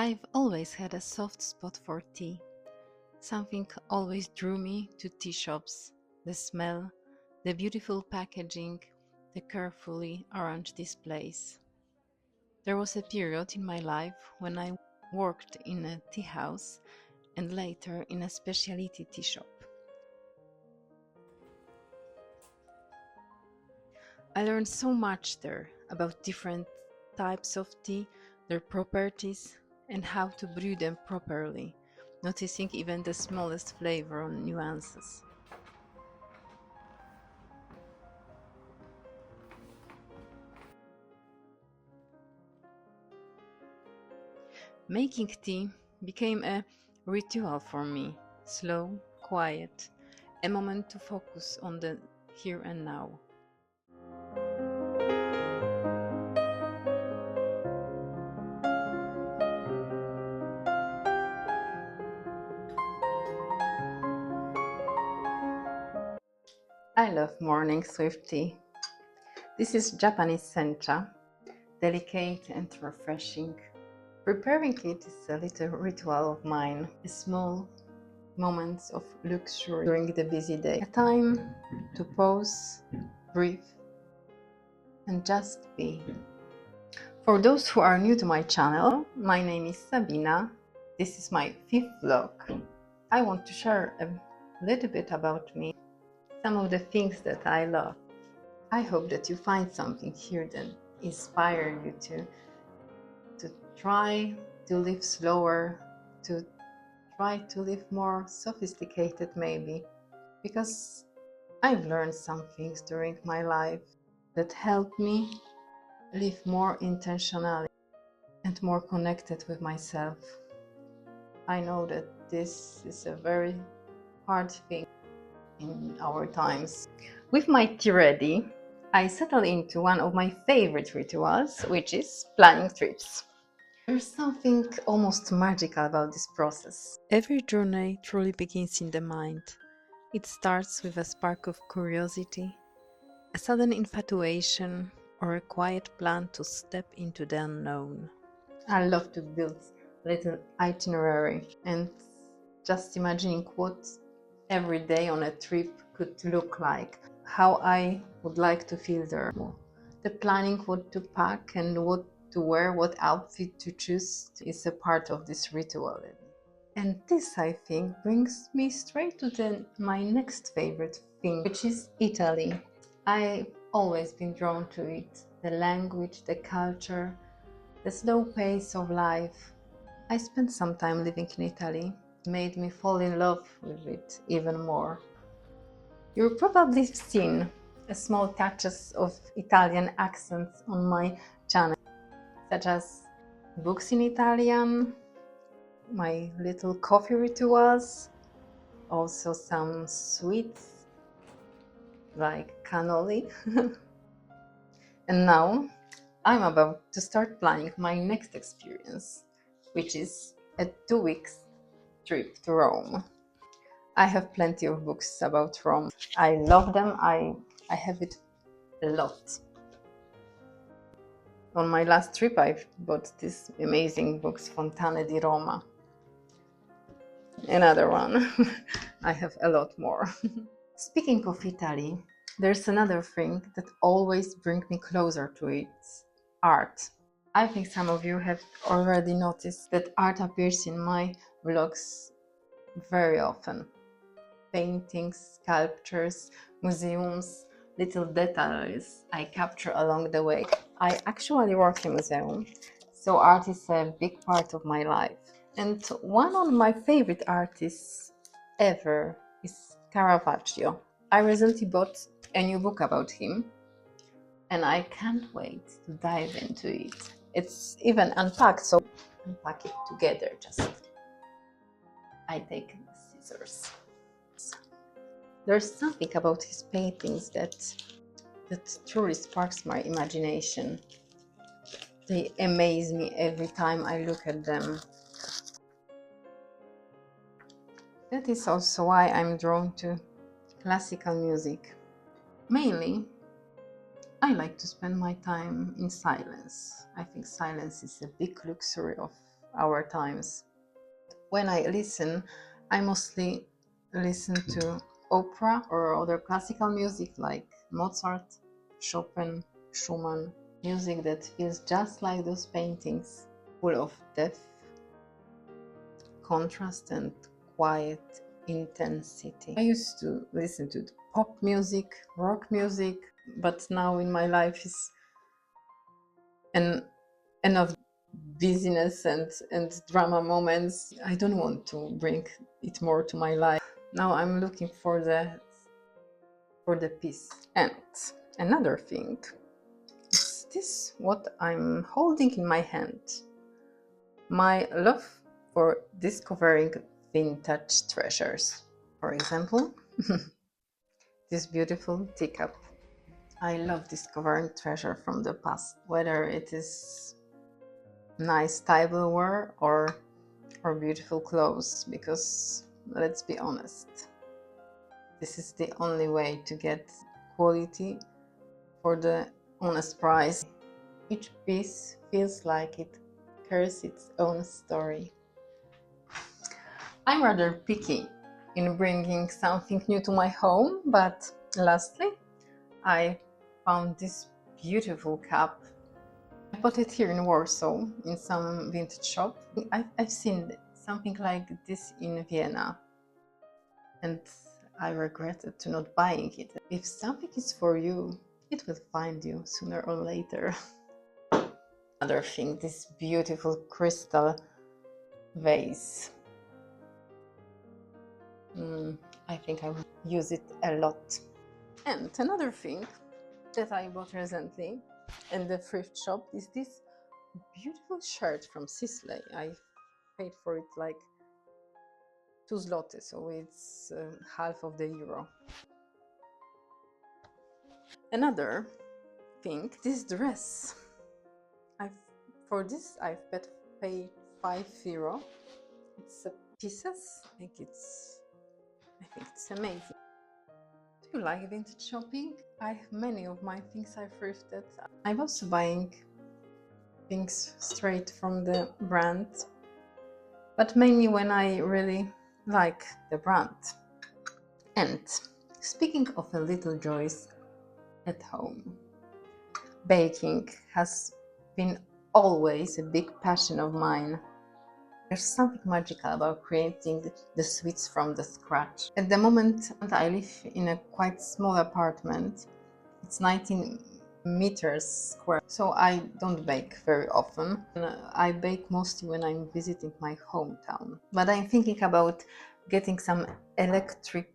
I've always had a soft spot for tea. Something always drew me to tea shops. The smell, the beautiful packaging, the carefully arranged displays. There was a period in my life when I worked in a tea house and later in a specialty tea shop. I learned so much there about different types of tea, their properties, and how to brew them properly, noticing even the smallest flavor nuances. Making tea became a ritual for me, slow, quiet, a moment to focus on the here and now. I love mornings with tea. This is Japanese sencha, delicate and refreshing. Preparing it is a little ritual of mine, a small moments of luxury during the busy day. A time to pause, breathe, and just be. For those who are new to my channel, my name is Sabina. This is my fifth vlog. I want to share a little bit about me, some of the things that I love. I hope that you find something here that inspires you to try to live slower, to try to live more sophisticated maybe, because I've learned some things during my life that help me live more intentionally and more connected with myself. I know that this is a very hard thing in our times. With my tea ready, I settle into one of my favorite rituals, which is planning trips. There's something almost magical about this process. Every journey truly begins in the mind. It starts with a spark of curiosity, a sudden infatuation, or a quiet plan to step into the unknown. I love to build a little itinerary and just imagining what every day on a trip could look like, how I would like to feel there. The planning what to pack and what to wear, what outfit to choose is a part of this ritual. And this, I think, brings me straight to my next favorite thing, which is Italy. I've always been drawn to it. The language, the culture, the slow pace of life. I spent some time living in Italy. It made me fall in love with it even more. You've probably seen a small touches of Italian accents on my channel, such as books in Italian, my little coffee rituals, also some sweets like cannoli. And now I'm about to start planning my next experience, which is a 2 week trip to Rome. I have plenty of books about Rome. I love them. I have it a lot. On my last trip, I bought these amazing books, Fontane di Roma. Another one. I have a lot more. Speaking of Italy, there's another thing that always brings me closer to it: art. I think some of you have already noticed that art appears in my vlogs very often. Paintings, sculptures, museums, little details I capture along the way. I actually work in a museum, so art is a big part of my life. And one of my favorite artists ever is Caravaggio. I recently bought a new book about him, and I can't wait to dive into it. It's even unpacked, so unpack it together. Just I take the scissors. There's something about his paintings that truly sparks my imagination. They amaze me every time I look at them. That is also why I'm drawn to classical music. Mainly, I like to spend my time in silence. I think silence is a big luxury of our times. When I listen, I mostly listen to opera or other classical music like Mozart, Chopin, Schumann, music that feels just like those paintings, full of depth, contrast, and quiet intensity. I used to listen to pop music, rock music, but now in my life is enough busyness and drama moments. I don't want to bring it more to my life. Now I'm looking for the peace. And another thing is this what I'm holding in my hand. My love for discovering vintage treasures. For example, this beautiful teacup. I love discovering treasure from the past, whether it is nice tableware or beautiful clothes, because let's be honest, this is the only way to get quality for the honest price. Each piece feels like it carries its own story. I'm rather picky in bringing something new to my home, but lastly, I found this beautiful cup. I bought it here in Warsaw in some vintage shop. I've seen something like this in Vienna, and I regretted to not buying it. If something is for you, it will find you sooner or later. Another thing, this beautiful crystal vase. I think I will use it a lot. And another thing that I bought recently in the thrift shop is this beautiful shirt from Sisley. I paid for it like 2 zloty, so it's half of the euro. Another thing, this dress. For this I've paid €5. It's pieces. I think it's amazing. Do you like vintage shopping? I have many of my things I thrifted. I'm also buying things straight from the brand, but mainly when I really like the brand. And speaking of a little joys at home, baking has been always a big passion of mine. There's something magical about creating the sweets from the scratch. At the moment, I live in a quite small apartment. It's 19 meters square, so I don't bake very often. I bake mostly when I'm visiting my hometown. But I'm thinking about getting some electric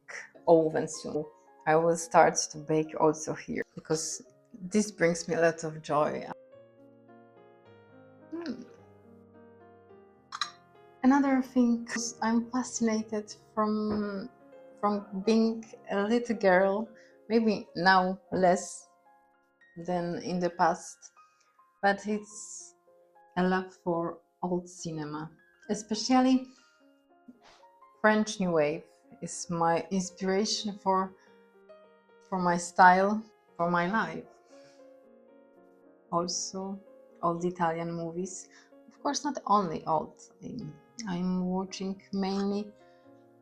ovens soon. I will start to bake also here, because this brings me a lot of joy. Another thing, I'm fascinated from being a little girl, maybe now less than in the past, but it's a love for old cinema, especially French New Wave is my inspiration for my style, for my life. Also, old Italian movies. Of course, not only old. I'm watching mainly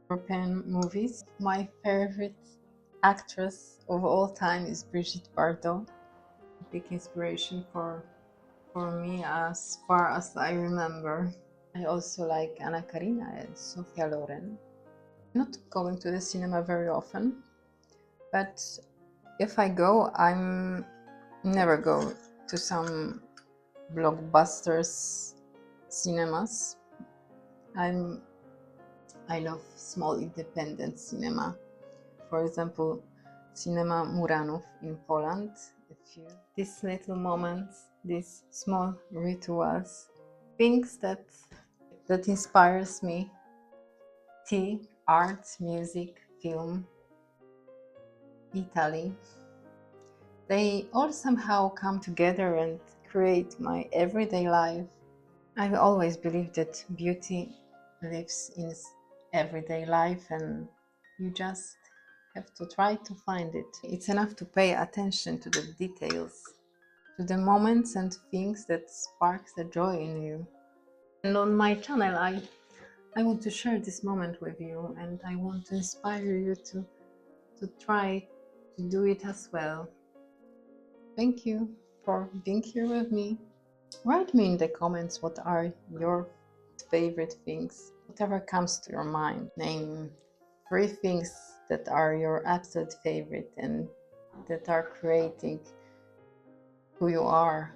European movies. My favorite actress of all time is Brigitte Bardot. Big inspiration for me as far as I remember. I also like Anna Karina and Sophia Loren. I'm not going to the cinema very often, but if I go, I'm never go to some blockbusters cinemas. I love small independent cinema. For example, Cinema Muranów in Poland. These little moments, these small rituals, things that inspires me. Tea, art, music, film, Italy. They all somehow come together and create my everyday life. I've always believed that beauty lives in everyday life, and you just have to try to find it. It's enough to pay attention to the details, to the moments and things that sparks the joy in you. And on my channel, I want to share this moment with you, and I want to inspire you to try to do it as well. Thank you for being here with me. Write me in the comments what are your favorite things, whatever comes to your mind. Name 3 things that are your absolute favorite and that are creating who you are